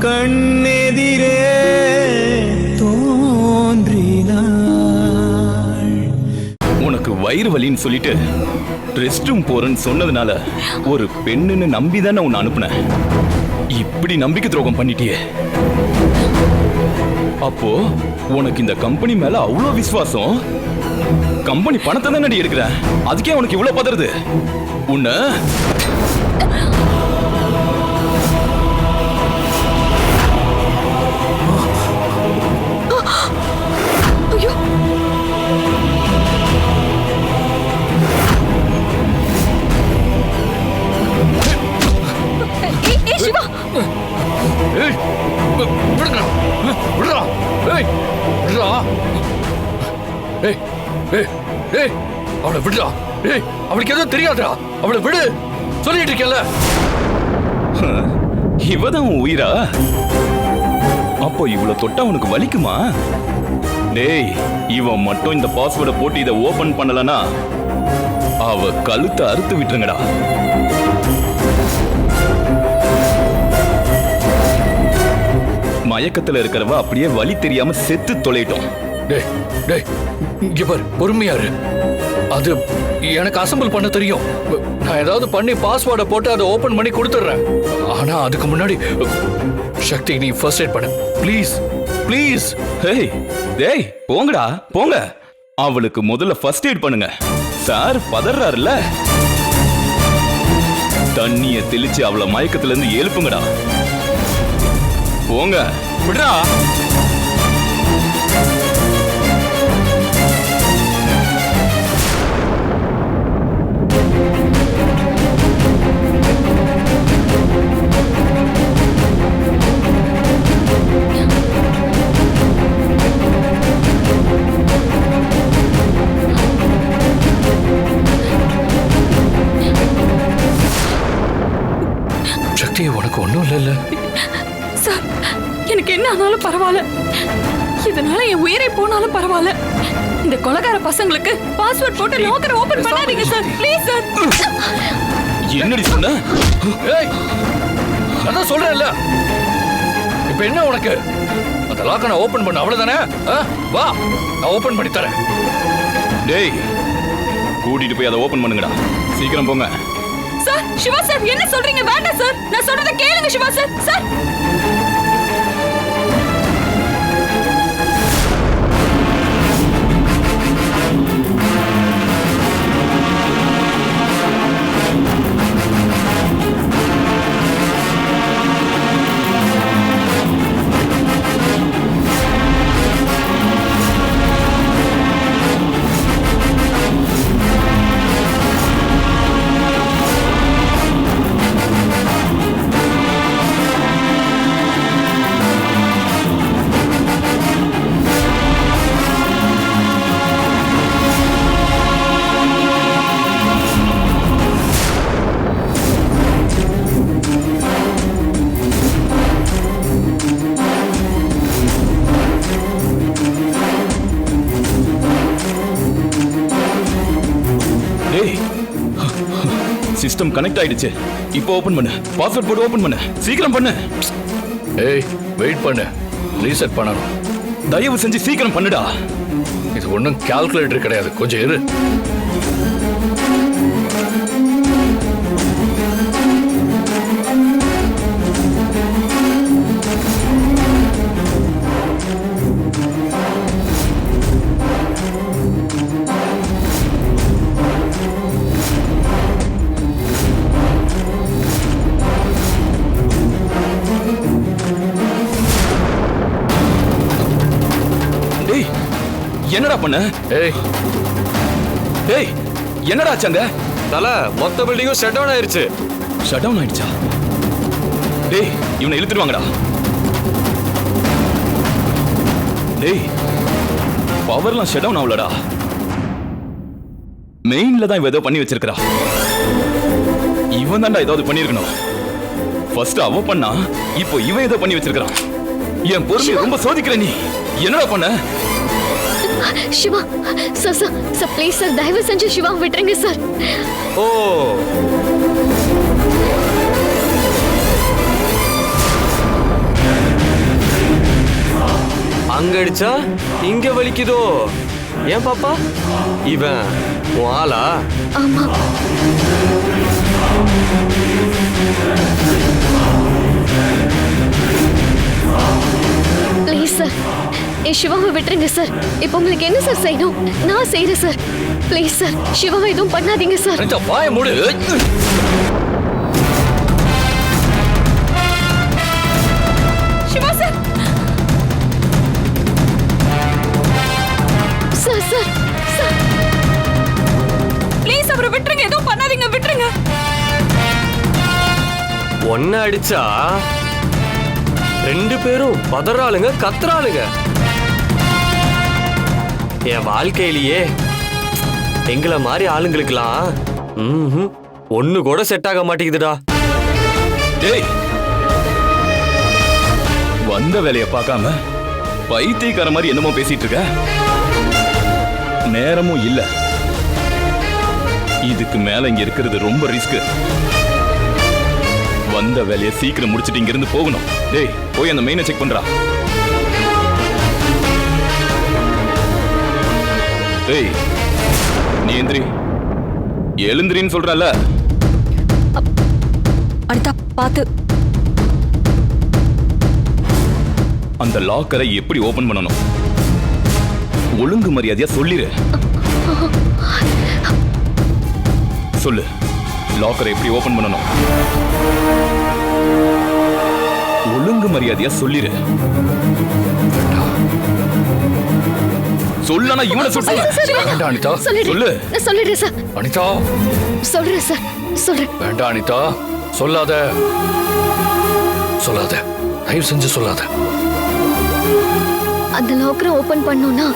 கண்ணெதிரே தோன்றினாள். உனக்கு வயிறு வலின்னு சொல்லிட்டு ரெஸ்ட் ரூம் போறேன்னு சொன்னதுனால ஒரு பெண்ணுன்னு நம்பிதானே உன்னை அனுப்புனேன். இப்படி நம்பிக்கை துரோகம் பண்ணிட்டியே. அப்போ உனக்கு இந்த கம்பெனி மேல அவ்வளோ விசுவாசம். கம்பெனி பணத்தை தானே எடுக்கிற, அதுக்கே உனக்கு இவ்வளவு பதறது. உன்னை அவளை விடுறா. அவளுக்கு எதுவும் தெரியாதா? அவளை விடு சொல்லிட்டு இருக்கல. இவதான் உன் உயிரா? அப்போ இவ்வளவு தொட்டா உனக்கு வலிக்குமா? டேய், இவன் மட்டும் இந்த பாஸ்வேர்டை போட்டு இதை ஓபன் பண்ணலனா அவ கழுத்தை அறுத்து விட்டுருங்கடா. மயக்கத்துல இருக்கிறவ அப்படியே வலி தெரியாம செத்து தொலைட்டோம். டேய் டேய், இங்க பாரு, பொறுமையா இரு. அது எனக்கு அசம்பிள் பண்ண தெரியும். நான் ஏதாவது பண்ணி பாஸ்வேர்டை போட்டு அதை ஓபன் பண்ணி கொடுத்துட்றேன். ஆனா அதுக்கு முன்னாடி சக்தி, நீ ஃபர்ஸ்ட் எய்ட் பண்ணு ப்ளீஸ் ப்ளீஸ். ஹேய் டேய், போங்கடா போங்க. அவளுக்கு முதல்ல ஃபர்ஸ்ட் எய்ட் பண்ணுங்க. சார் பதறாருல, தண்ணிய தெளிச்சு அவளை மயக்கத்துல இருந்து எழுப்புங்கடா. போங்க. விடுறா. சக்தி, உனக்கு ஒண்ணும் இல்ல சார்? எனக்கு என்ன ஆனாலும் பரவாயில்ல, இதனால என் உயிரை போனாலும் பரவாயில்ல. இந்த கொலைகார பசங்களுக்கு பாஸ்வேர்ட் போட்டு லாக்கரை ஓபன் பண்ணாதீங்க சார், ப்ளீஸ் சார். என்னடி சொன்ன? ஏய், அதான் சொல்றேன்ல. இப்ப என்ன உனக்கு? அந்த லாக்கரை ஓபன் பண்ண அவ்வளவுதானே? வா, நான் ஓபன் பண்ணி தரேன். டேய், கூட்டிட்டு போய் அதை ஓபன் பண்ணுங்கடா. சீக்கிரம் போங்க. சார், சிவா சார், என்ன சொல்றீங்க? வேண்டாம் சார், நான் சொல்றதை கேளுங்க Siva sir. Sir, system connect ஆயிடுச்சு. இப்போ ஓபன் பண்ணு. பாஸ்வேர்ட் போட்டு ஓபன் பண்ணு. சீக்கிரம் பண்ணு. ஏய், வெயிட் பண்ணு, ரீசெட் பண்ணணும். தயவு செஞ்சு சீக்கிரம் பண்ணுடா. இது ஒன்றும் கால்குலேட்டர் கிடையாது, கொஞ்சம் இரு. என்னடா பண்ண? ஏய் ஏய், என்னடா ஆச்சாங்க? தல, மொத்த பில்டிங்கும் ஷட் டவுன் ஆயிருச்சு. ஷட் டவுன் ஆயிடுச்சா? டேய், இவனை இழுத்துட்டு வாங்கடா. டேய், பவர்லாம் ஷட் டவுன் ஆகலடா. மெயின்ல தான் இவ ஏதோ பண்ணி வச்சிருக்கா. இவன் தான்டா ஏதாவது பண்ணிருக்கணும். ஃபர்ஸ்ட் அவ பண்ணா, இப்போ இவன் ஏதோ பண்ணி வச்சிருக்கான். என் பொறுமையை ரொம்ப சோதிக்கிற நீ. என்னடா பண்ண? Siva sir, sir sir please sir, தயவு செஞ்சு சிவா விட்டுருங்க சார். ஓ, அங்க அடிச்சா இங்க வலிக்குதோ? ஏன் பாப்பா, இவன் உன் ஆளா? ஆமா. ப்ளீஸ் சார், என் சிவாவை விட்டுருங்க சார். இப்போ உங்களுக்கு என்ன சார் செய்யணும்? நான் செய்யறேன் சார். ப்ளீஸ் சார், சிவாவை எதுவும் பண்ணாதீங்க சார். அனிதா வாய மூடு. Siva sir. Sir sir sir, please அவரை விட்டுருங்க, எதுவும் பண்ணாதீங்க, விட்டுருங்க. ஒன்ன அடிச்சா ரெண்டு பேரும் பதறாளுங்க, கத்துறாளுங்க. என் வாழ்க்கையிலேயே எங்களை மாதிரி ஆளுங்களுக்கெல்லாம் ஒண்ணு கூட செட் ஆக மாட்டேங்குதுடா. டேய், வந்த வேலைய பார்க்காம பைத்தியக்கார மாதிரி என்னமோ பேசிட்டு இருக்க. நேரமும் இல்ல. இதுக்கு மேல இங்க இருக்கிறது ரொம்ப ரிஸ்க். வந்த வேலையை சீக்கிரம் முடிச்சிட்டு இங்க இருந்து போகணும். டேய், போய் அந்த மெயினை செக் பண்றா. டேய், நீ எந்திரி. எழுந்திரின்னு சொல்றல. அனிதா பாத்து. அந்த லாக்கரை எப்படி ஓபன் பண்ணணும் ஒழுங்கு மரியாதையா சொல்லிரு. சொல்லு, லாக்கரை எப்படி ஓபன் பண்ணணும் ஒழுங்கு மரியாதையா சொல்லிரு. சொல்லனா இவனை சுட்டு. வேண்டாம் அனிதா. சொல்லு. நான் சொல்லிடுறேன் சார். அனிதா சொல்றேன் சார், சொல்றேன். வேண்டாம் அனிதா, சொல்லாத சொல்லாத, தயவு செஞ்சு சொல்லாத. அந்த லாக்கரை ஓபன் பண்ணோம்னா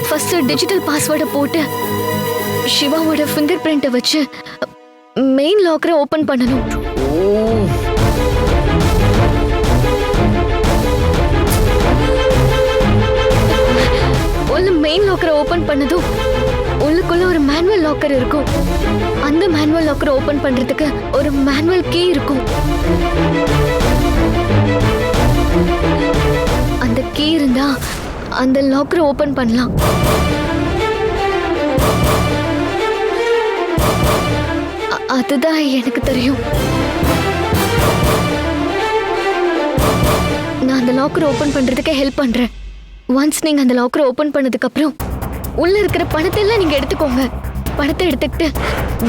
ஃபர்ஸ்ட் டிஜிட்டல் பாஸ்வேர்டை போட்டு சிவாவோட ஃபிங்கர் பிரிண்ட்டை வச்சு மெயின் லாக்கரை ஓபன் பண்ணணும். உள்ள மெயின் லாக்கரை ஓபன் பண்ணதும் உள்ளுக்குள்ள ஒரு மேனுவல் லாக்கர் இருக்கும். அந்த மேனுவல் லாக்கரை ஓபன் பண்றதுக்கு ஒரு மேனுவல் கீ இருக்கும். அந்த கீ இருந்தா அந்த லாக்கரை ஓபன் பண்ணலாம். அதுதான் எனக்கு தெரியும். நான் அந்த லாக்கரை ஓபன் பண்றதுக்கு ஹெல்ப் பண்றேன். ஒன்ஸ் நீங்க அந்த லாக்கரை ஓபன் பண்ணதுக்கு அப்புறம் உள்ள இருக்கிற பணத்தை எல்லாம் நீங்க எடுத்துக்கோங்க. பணத்தை எடுத்துக்கிட்டு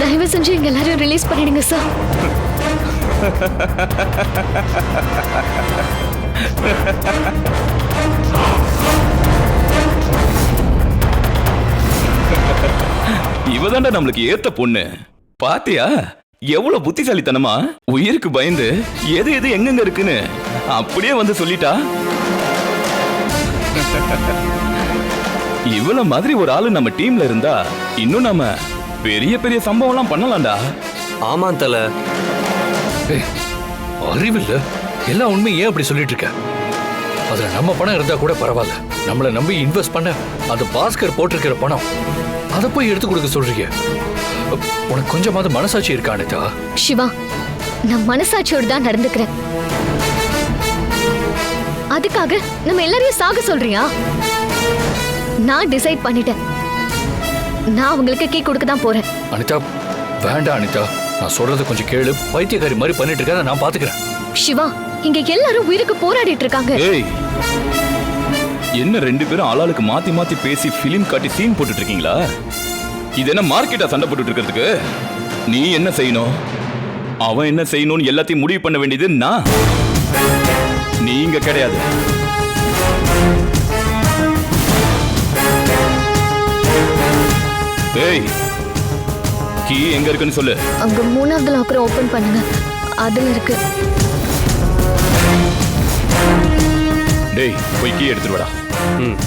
தயவு செஞ்சு எங்க எல்லாரும் ரிலீஸ் பண்ணிடுங்க சார். இவதாண்டா நம்மளுக்கு ஏத்த பொண்ணு. பாத்தியா எவ்வளவு புத்திசாலித்தனமா உயிருக்கு பயந்து எது எது எங்கெங்க இருக்குன்னு அப்படியே வந்து சொல்லிட்டா. இவ்வளவு மாதிரி ஒரு ஆளு நம்ம டீம்ல இருந்தா இன்னும் நம்ம பெரிய பெரிய சம்பவம் எல்லாம் பண்ணலாம்டா. ஆமா தல. அறிவில்ல, எல்லா உண்மையும் ஏன் அப்படி சொல்லிட்டு இருக்க? அதுல நம்ம பணம் இருந்தா கூட பரவாயில்ல. நம்மளை நம்பி இன்வெஸ்ட் பண்ண அந்த பாஸ்கர் போட்டிருக்கிற பணம் அதை போய் எடுத்து கொடுக்க சொல்றீங்க. உனக்கு கொஞ்சமாவது மனசாட்சி இருக்கா அனிதா? சிவா, நான் மனசாட்சியோடு தான் நடந்துக்கிறேன். அதுக்காக நம்ம எல்லாரையும் சாக சொல்றியா? நான் டிசைட் பண்ணிட்டேன். நான் உங்களுக்கு கீ கொடுக்க தான் போறேன். அனிதா வேண்டாம் அனிதா, நான் சொல்றதை கொஞ்சம் கேளு. பைத்தியக்காரி மாதிரி பண்ணிட்டு இருக்க, நான் பாத்துக்கிறேன். சிவா, இங்க எல்லாரும் உயிருக்கு போராடிட்டு இருக்காங்க. ஏய், என்ன ரெண்டு பேரும் ஆளாளுக்கு மாத்தி மாத்தி பேசி பிலிம் காட்டி சீன் போட்டுட்டு இருக்கீங்களா? இது என்ன மார்க்கெட்டா சண்டை போட்டுட்டு இருக்கிறதுக்கு? நீ என்ன செய்யணும், அவன் என்ன செய்யணும்னு எல்லாத்தையும் முடிவு பண்ண வேண்டியது நான், நீங்க கிடையாது. ஏய், கீ எங்க இருக்குன்னு சொல்லு. அங்க 3வது லாக்கரை ஓபன் பண்ணுங்க, அதுல இருக்கு. டேய், போய் கீ எடுத்துட்டு வாடா. ம்.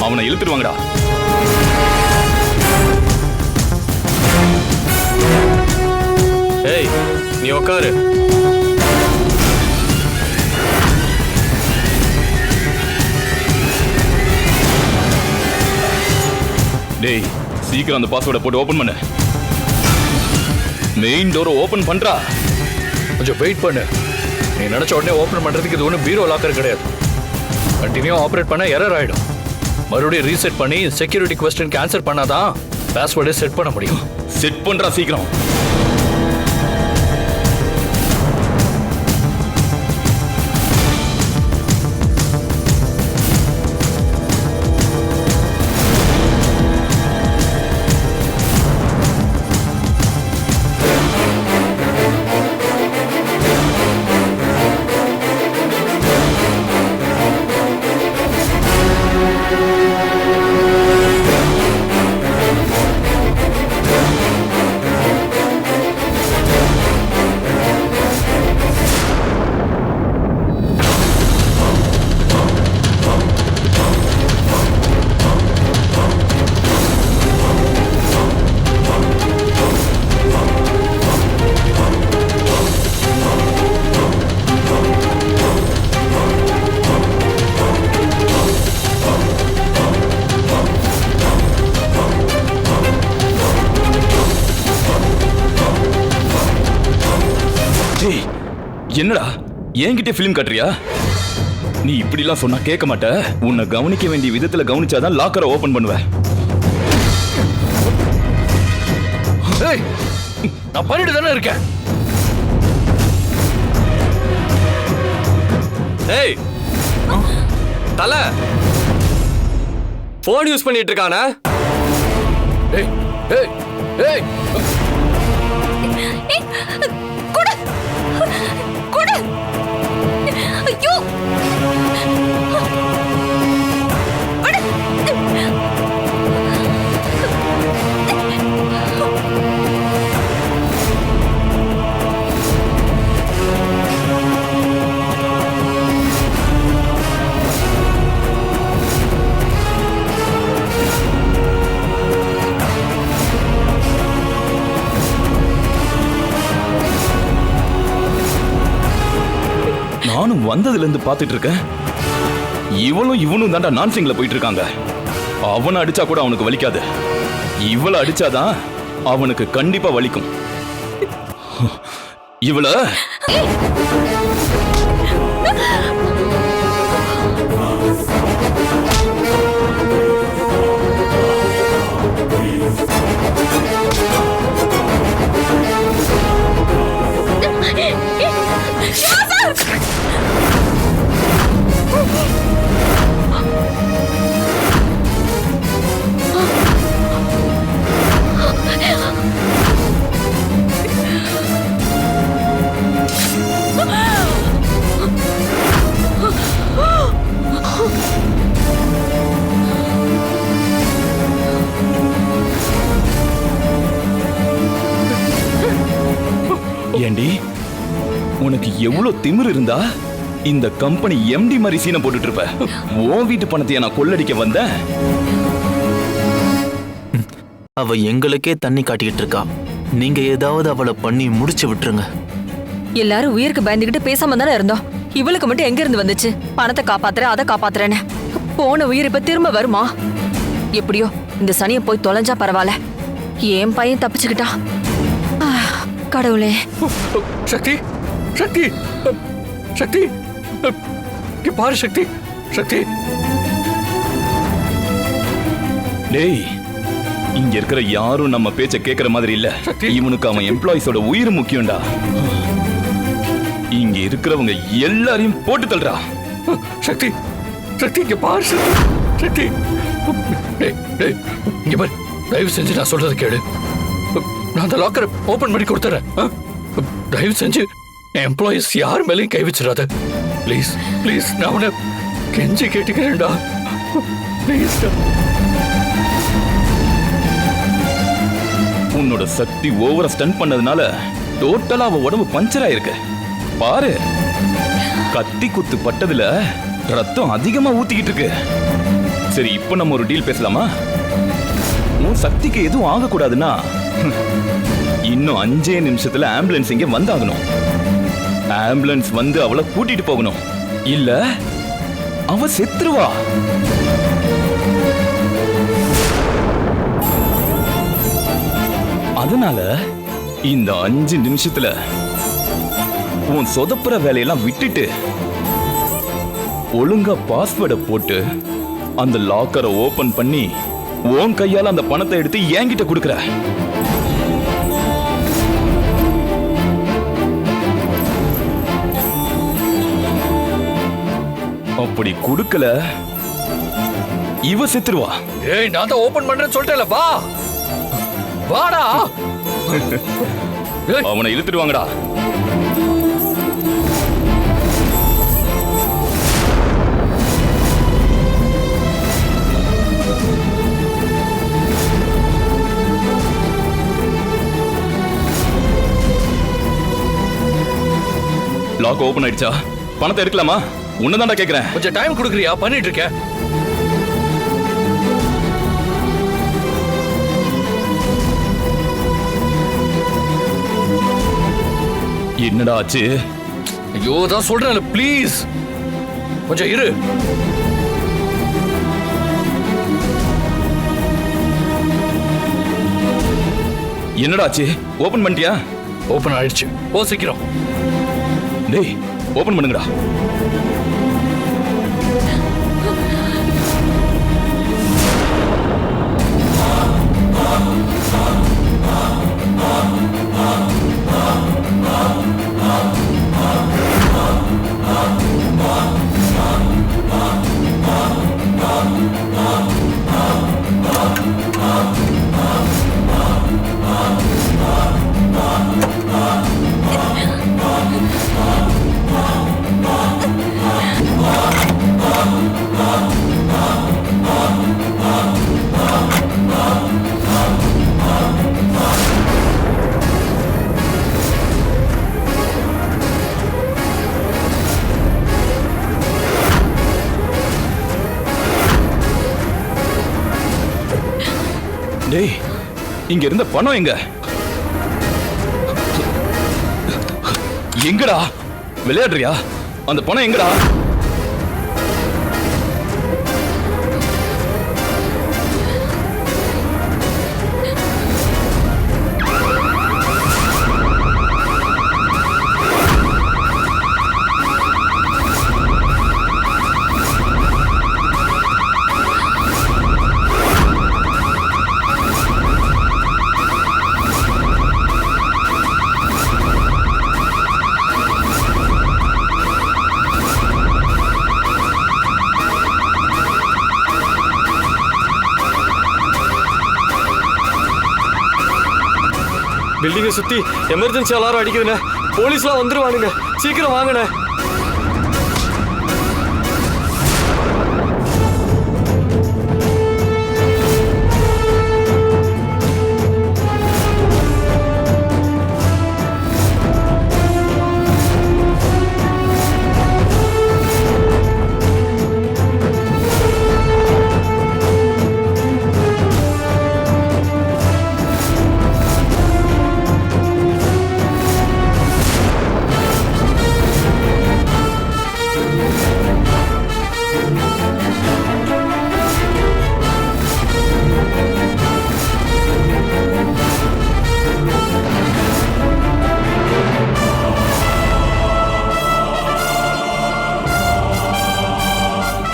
அவனை இழுத்துட்டு வாங்கடா. ஏய், நீ உட்காரு. டேய் சீக்கிரம் அந்த பாஸ்வேர்டை போட்டு ஓபன் பண்ணு. மெயின் டோரை ஓபன் பண்றா. கொஞ்சம் வெயிட் பண்ணு. நீ நினைச்ச உடனே ஓபன் பண்றதுக்கு இது ஒன்றும் பீரோ லாக்கர் கிடையாது. கண்டினியூ ஆப்ரேட் பண்ண எரர் ஆயிடும். மறுபடியும் ரீசெட் பண்ணி செக்யூரிட்டி கொஸ்டின் ஆன்சர் பண்ணாதான் பாஸ்வேர்டை செட் பண்ண முடியும். செட் பண்றா சீக்கிரம். என்னடா என்கிட்ட பிலிம் கட்டுறியா? நீ இப்படிலாம் சொன்னா கேட்க மாட்ட. உன்னை கவனிக்க வேண்டிய விதத்துல கவனிச்சாதான் லாக்கரை ஓபன் பண்ணுவேன். நான் பண்ணிட்டு தானே இருக்கேன். ஏய் தல போன் யூஸ் பண்ணிட்டு இருக்கானா? ஏய் ஏய் ஏய் கொடு கொடு. ஐயோ கொடு. நானும் வந்ததுல இருந்து பாத்துட்டு இருக்கேன். இவனும் தாண்டா நான்சிங்ல போயிட்டு இருக்காங்க. அவனை அடிச்சா கூட அவனுக்கு வலிக்காது. இவளை அடிச்சாதான் அவனுக்கு கண்டிப்பா வலிக்கும். இவள ஏண்டி உனக்கு எவ்வளவு திமிரு இருந்தா இந்த கம்பெனி எம்டி மாதிரி சீனை போட்டுட்டு இருப்ப? உன் வீட்டு பணத்தை நான் கொள்ளடிக்க வந்தேன். அவ எங்களுக்கே தண்ணி காட்டிக்கிட்டு இருக்கா. நீங்க ஏதாவது அவளை பண்ணி முடிச்சு விட்டுருங்க. எல்லாரும் உயிருக்கு பயந்துகிட்டு பேசாம தானே இருந்தோம். இவளுக்கு மட்டும் எங்க இருந்து வந்துச்சு பணத்தை காப்பாத்துறேன் அதை காப்பாத்துறேன்னு? போன உயிர் இப்ப திரும்ப வருமா? எப்படியோ இந்த சனியை போய் தொலைஞ்சா பரவாயில்ல. என் பையன் தப்பிச்சுக்கிட்டான். கடவுளே. சக்தி சக்தி சக்தி பாரு சக்தி சக்தி. டேய் இங்க இருக்கிற யாரும் நம்ம பேச்ச கேக்குற மாதிரி இல்ல. இவனுக்கு அவன் எம்ப்ளாயிஸோட உயிர் முக்கியம்டா. இங்க இருக்கிறவங்க எல்லாரையும் போட்டு தள்ளுறா. சக்தி சக்தி இங்க பாரு சக்தி. டேய் டேய் இங்க பாரு, தயவு செஞ்சு நான் சொல்றது கேளு. நான் அந்த லாக்கரை ஓபன் பண்ணி கொடுத்துறேன். தயவு செஞ்சு எம்ப்ளாயிஸ் யார் மேலேயும் கை வச்சிடாத. ப்ளீஸ் ப்ளீஸ், நான் உன்னை கெஞ்சி கேட்டுக்கிறேன்டா. ப்ளீஸ். உன்னோட சக்தி ஓவரா ஸ்டன் பண்ணதுனால டோட்டலா அவ உடம்பு பஞ்சர் ஆயிருக்கு. பாரு, கத்தி குத்து பட்டதுல ரத்தம் அதிகமா ஊத்திக்கிட்டு இருக்கு. சரி, இப்போ நம்ம ஒரு டீல் பேசலாமா? உன் சக்திக்கு எதுவும் ஆகக்கூடாதுன்னா இன்னும் 5 நிமிஷத்துல ஆம்புலன்ஸ் இங்க வந்தாகணும். ஆம்புலன்ஸ் வந்து அவளை கூட்டிட்டு போகணும். இல்ல அவ செத்துருவா. அதனால இந்த 5 நிமிஷத்துல உன் சொதப்புற வேலையெல்லாம் விட்டுட்டு ஒழுங்கா பாஸ்வேர்டை போட்டு அந்த லாக்கரை ஓபன் பண்ணி உன் கையால அந்த பணத்தை எடுத்து என்கிட்ட கொடுக்கற. அப்படி கொடுக்கல இவ செத்துருவா. ஏய், நான் தான் ஓபன் பண்றேன்னு சொல்லிட்டேன்ல, வா வாடா. ஏய், அவனை இழுத்துடுவாங்கடா. லாக் ஓபன் ஆயிடுச்சா? பணத்தை எடுக்கலாமா? உன்னதான்டா கேக்குறேன். கொஞ்சம் டைம் கொடுக்குறியா? பண்ணிட்டு இருக்கேன். என்னடா ஆச்சு? ஐயோ, தான் சொல்றேன்ல, ப்ளீஸ் கொஞ்சம் இரு. என்னடா ஆச்சு? ஓபன் பண்ணிட்டியா? ஓபன் ஆயிடுச்சு. ஓ, சீக்கிரம். டேய், ஓபன் பண்ணுங்கடா. டேய், இங்க இருந்த பணம் எங்க? எங்கடா? விளையாடுறியா? அந்த பணம் எங்கடா? பில்டிங்கை சுத்தி எமர்ஜென்சி அலாரம் அடிக்குதுண்ணே. போலீஸ்லாம் வந்துருவானுங்க, சீக்கிரம் வாங்கண்ணே.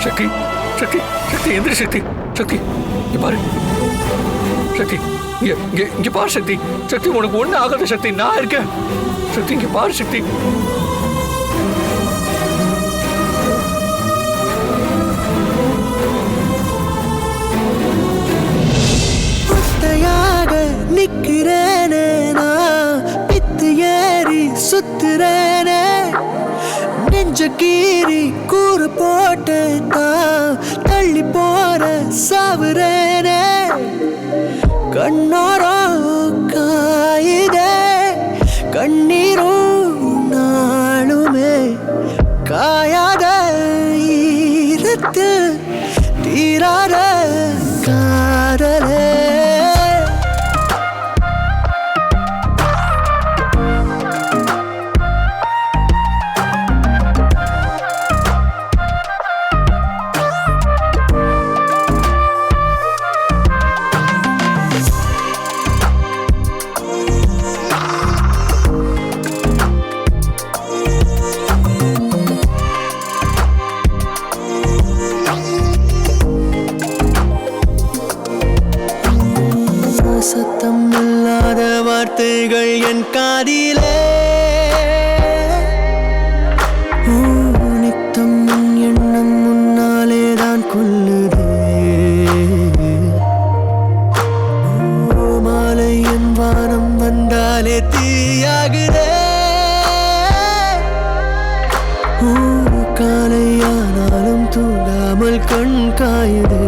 சக்தி, சக்தி, சக்தி, எந்திரி சக்தி. சக்தி, இங்க பாரு. சக்தி, இங்க இங்க இங்க பாரு சக்தி. சக்தி, உனக்கு ஒண்ணு ஆகாத சக்தி, நான் இருக்கேன். சக்தி, இங்க பாரு சக்தி. ஒத்தையாக நிக்கிறேனே நான், பித்து ஏறி சுத்துறேனே, நெஞ்ச கீறி கூறு போட்டு தான் தள்ளி போற சாவுறேனே, கண்ணோரம் காயுதே, கண்ணீரும் நாளுமே காயாத ஈரத்து தீராத காதலே. கண் காயுதே